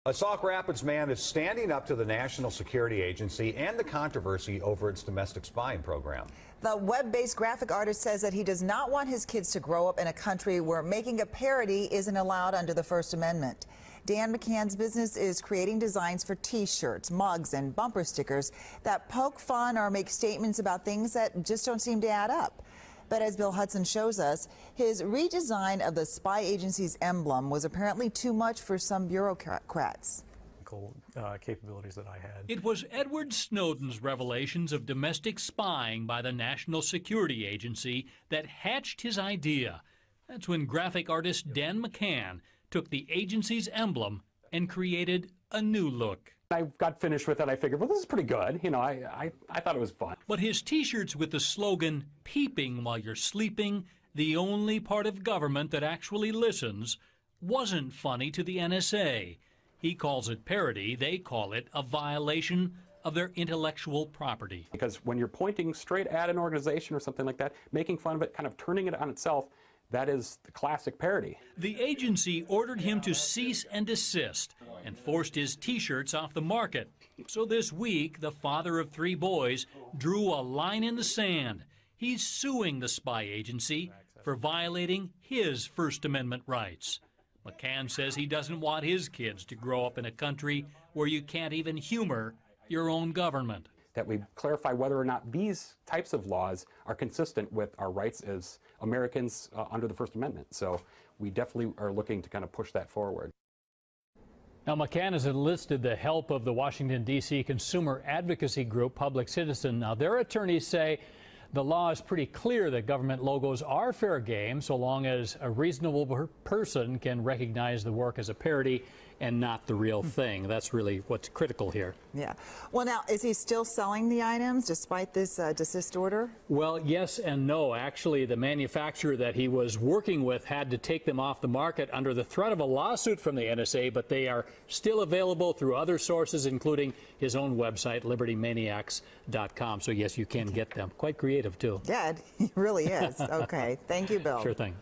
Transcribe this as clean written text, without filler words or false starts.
A Sauk Rapids man is standing up to the National Security Agency and the controversy over its domestic spying program. The web-based graphic artist says that he does not want his kids to grow up in a country where making a parody isn't allowed under the First Amendment. Dan McCann's business is creating designs for T-shirts, mugs, and bumper stickers that poke fun or make statements about things that just don't seem to add up. But as Bill Hudson shows us, his redesign of the spy agency's emblem was apparently too much for some bureaucrats. Capabilities that I had. It was Edward Snowden's revelations of domestic spying by the National Security Agency that hatched his idea. That's when graphic artist Dan McCann took the agency's emblem and created a new look. I got finished with it. I figured, well, this is pretty good. You know, I thought it was fun. But his T-shirts with the slogan, "Peeping while you're sleeping, the only part of government that actually listens," wasn't funny to the NSA. He calls it parody. They call it a violation of their intellectual property. Because when you're pointing straight at an organization or something like that, making fun of it, kind of turning it on itself, that is the classic parody. The agency ordered him to cease and desist and forced his T-shirts off the market. So this week, the father of 3 boys drew a line in the sand. He's suing the spy agency for violating his First Amendment rights. McCann says he doesn't want his kids to grow up in a country where you can't even humor your own government. That we clarify whether or not these types of laws are consistent with our rights as Americans under the First Amendment. So we definitely are looking to kind of push that forward. Now, McCann has enlisted the help of the Washington, D.C. consumer advocacy group Public Citizen. Now, their attorneys say the law is pretty clear that government logos are fair game so long as a reasonable person can recognize the work as a parody and not the real thing. That's really what's critical here. Yeah. Well, now, is he still selling the items despite this desist order? Well, yes and no. Actually, the manufacturer that he was working with had to take them off the market under the threat of a lawsuit from the NSA, but they are still available through other sources, including his own website, libertymaniacs.com. So, yes, you can get them. Quite creative, too. Yeah, he really is. Okay. Thank you, Bill. Sure thing.